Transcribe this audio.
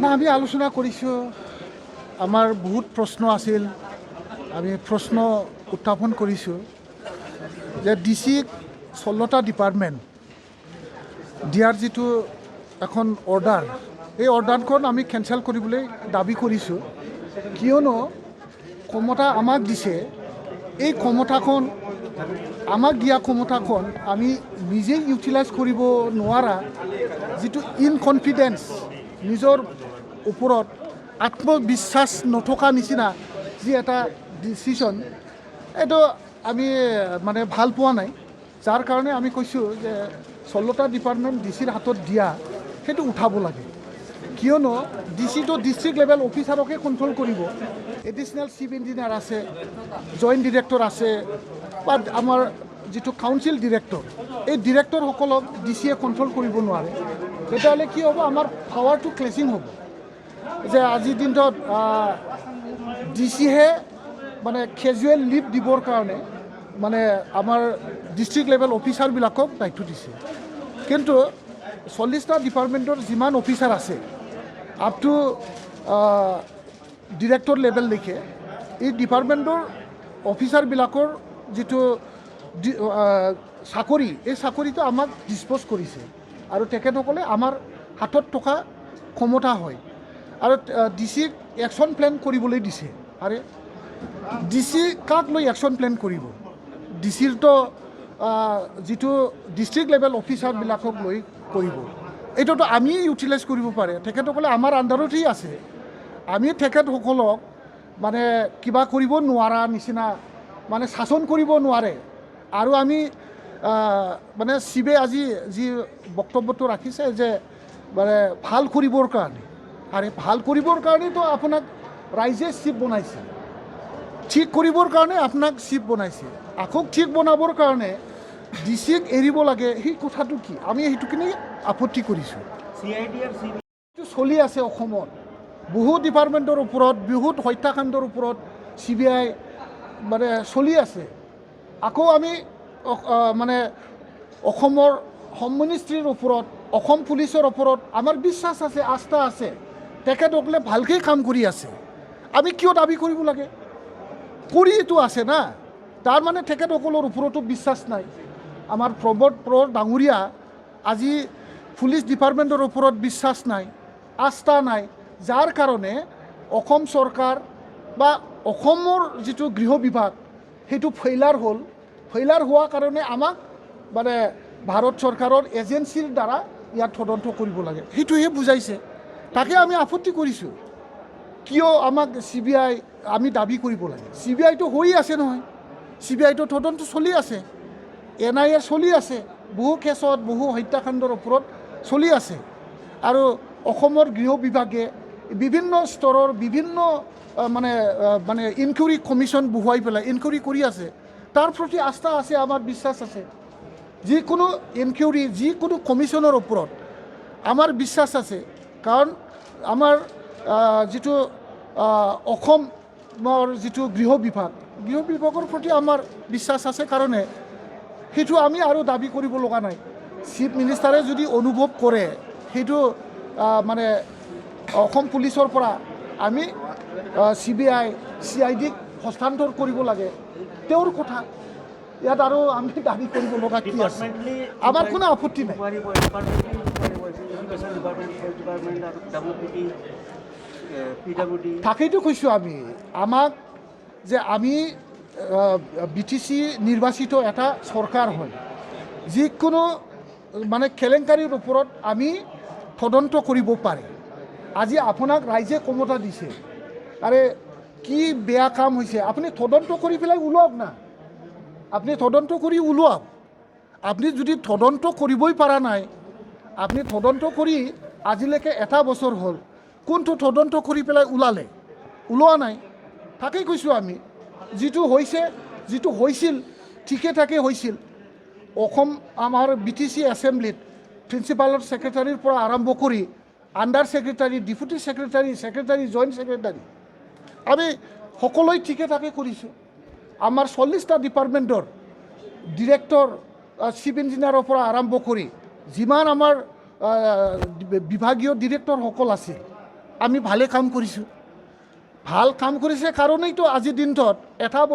না আমি আলোচনা কৰিছোঁ আমাৰ বহুত প্ৰশ্ন আছিল আমি প্ৰশ্ন উত্থাপন কৰিছোঁ যে ডিচিক 16টা ডিপাৰ্টমেণ্ট দিয়াৰ যিটো এখন অৰ্ডাৰ এই অৰ্ডাৰখন আমি কেঞ্চেল কৰিবলৈ দাবী কৰিছোঁ কিয়নো ক্ষমতা আমাক দিছে এই ক্ষমতাখন আমাক দিয়া ক্ষমতাখন আমি নিজেই ইউটিলাইজ কৰিব নোৱাৰা যিটো ইনকনফিডেন্স নিজৰ ওপৰত আত্মবিশ্বাস নথকা নিচিনা যি এটা ডিচিশ্যন এইটো আমি মানে ভাল পোৱা নাই যাৰ কাৰণে আমি কৈছোঁ যে 16টা ডিপাৰ্টমেণ্ট ডিচিৰ হাতত দিয়া সেইটো উঠাব লাগে কিয়নো ডিচিটো ডিষ্ট্ৰিক্ট লেভেল অফিচাৰকে কণ্ট্ৰল কৰিব এডিশ্যনেল চিফ ইঞ্জিনিয়াৰ আছে জইণ্ট ডিৰেক্টৰ আছে বা আমাৰ যিটো কাউন্সিল ডিৰেক্টৰ এই ডিৰেক্টৰসকলক ডিচিয়ে কণ্ট্ৰল কৰিব নোৱাৰে তেতিয়াহ'লে কি হ'ব আমাৰ পাৱাৰটো ক্লেচিং হ'ব যে আজিৰ দিনটোত ডিচিহে মানে কেজুৱেল লিভ দিবৰ কাৰণে মানে আমাৰ ডিষ্ট্ৰিক্ট লেভেল অফিচাৰবিলাকক দায়িত্ব দিছে কিন্তু 40টা ডিপাৰ্টমেণ্টৰ যিমান অফিচাৰ আছে আপ টু ডিৰেক্টৰ লেভেল লিখে এই ডিপাৰ্টমেণ্টৰ অফিচাৰবিলাকৰ যিটো চাকৰি এই চাকৰিটো আমাক ডিছপ'জ কৰিছে আৰু তেখেতসকলে আমাৰ হাতত থকা ক্ষমতা হয় আৰু ডিচিক একশ্যন প্লেন কৰিবলৈ দিছে আৰু ডিচি কাক লৈ একশ্যন প্লেন কৰিব ডিচিৰতো যিটো ডিষ্ট্ৰিক্ট লেভেল অফিচাৰবিলাকক লৈ কৰিব এইটোতো আমি ইউটিলাইজ কৰিব পাৰে তেখেতসকলে আমাৰ আণ্ডাৰতেই আছে আমি তেখেতসকলক মানে কিবা কৰিব নোৱাৰা নিচিনা মানে শাসন কৰিব নোৱাৰে আৰু আমি মানে শিৱে আজি যি বক্তব্যটো ৰাখিছে যে মানে ভাল কৰিবৰ কাৰণে আৰু ভাল কৰিবৰ কাৰণেতো আপোনাক ৰাইজে চিফ বনাইছে ঠিক কৰিবৰ কাৰণে আপোনাক চিফ বনাইছে আকৌ ঠিক বনাবৰ কাৰণে ডিচিক এৰিব লাগে সেই কথাটো কি আমি সেইটো কিনে আপত্তি কৰিছোঁ চলি আছে অসমত বহুত ডিপাৰ্টমেণ্টৰ ওপৰত বহুত হত্যাকাণ্ডৰ ওপৰত CBI মানে চলি আছে আকৌ আমি মানে অসমৰ হোম মিনিষ্ট্ৰীৰ ওপৰত অসম পুলিচৰ ওপৰত আমাৰ বিশ্বাস আছে আস্থা আছে তেখেতসকলে ভালকৈ কাম কৰি আছে আমি কিয় দাবী কৰিব লাগে কৰিতো আছে না তাৰ মানে তেখেতসকলৰ ওপৰতো বিশ্বাস নাই আমাৰ প্ৰবদ ডাঙৰীয়া আজি পুলিচ ডিপাৰ্টমেণ্টৰ ওপৰত বিশ্বাস নাই আস্থা নাই যাৰ কাৰণে অসম চৰকাৰ বা অসমৰ যিটো গৃহ বিভাগ সেইটো ফেইলাৰ হ'ল ফেইলাৰ হোৱাৰ কাৰণে আমাক মানে ভাৰত চৰকাৰৰ এজেঞ্চিৰ দ্বাৰা ইয়াত তদন্ত কৰিব লাগে সেইটোহে বুজাইছে তাকে আমি আপত্তি কৰিছোঁ কিয় আমাক CBI আমি দাবী কৰিব লাগে CBIটো হৈ আছে নহয় CBIটো তদন্ত চলি আছে NIA চলি আছে বহু কেছত বহু হত্যাকাণ্ডৰ ওপৰত চলি আছে আৰু অসমৰ গৃহ বিভাগে বিভিন্ন স্তৰৰ বিভিন্ন মানে মানে ইনকুৱাৰী কমিশ্যন বহুৱাই পেলাই ইনকুৱাৰী কৰি আছে তাৰ প্ৰতি আস্থা আছে আমাৰ বিশ্বাস আছে যিকোনো ইনকুৱাৰী যিকোনো কমিশ্যনৰ ওপৰত আমাৰ বিশ্বাস আছে কাৰণ আমাৰ যিটো অসমৰ যিটো গৃহ বিভাগৰ প্ৰতি আমাৰ বিশ্বাস আছে কাৰণে সেইটো আমি আৰু দাবী কৰিব লগা নাই চিফ মিনিষ্টাৰে যদি অনুভৱ কৰে সেইটো মানে অসম পুলিচৰ পৰা আমি CBI CIDক হস্তান্তৰ কৰিব লাগে তেওঁৰ কথা ইয়াত আৰু আমি দাবী কৰিব লগা কি আছে আমাৰ কোনো আপত্তি নাই তাকেইতো কৈছোঁ আমি আমাক যে আমি BTC নিৰ্বাচিত এটা চৰকাৰ হয় যিকোনো মানে কেলেংকাৰীৰ ওপৰত আমি তদন্ত কৰিব পাৰে আজি আপোনাক ৰাইজে ক্ষমতা দিছে আৰে কি বেয়া কাম হৈছে আপুনি তদন্ত কৰি পেলাই ওলাওক না আপুনি তদন্ত কৰি ওলাওক আপুনি যদি তদন্ত কৰিবই পৰা নাই আপুনি তদন্ত কৰি আজিলৈকে এটা বছৰ হ'ল কোনটো তদন্ত কৰি পেলাই ওলোৱা নাই তাকেই কৈছোঁ আমি যিটো হৈছে যিটো হৈছিল ঠিকে ঠাকে হৈছিল অসম আমাৰ BTC এছেম্বলিত প্ৰিন্সিপালৰ ছেক্ৰেটাৰীৰ পৰা আৰম্ভ কৰি under secretary deputy secretary joint secretary আমি সকলোৱে ঠিকে ঠাকে কৰিছোঁ আমাৰ 40টা ডিপাৰ্টমেণ্টৰ ডিৰেক্টৰ চিফ ইঞ্জিনিয়াৰৰ পৰা আৰম্ভ কৰি যিমান আমাৰ বিভাগীয় ডিৰেক্টৰসকল আছে আমি ভালে কাম কৰিছোঁ ভাল কাম কৰিছে কাৰণেইতো আজিৰ দিনটোত এটা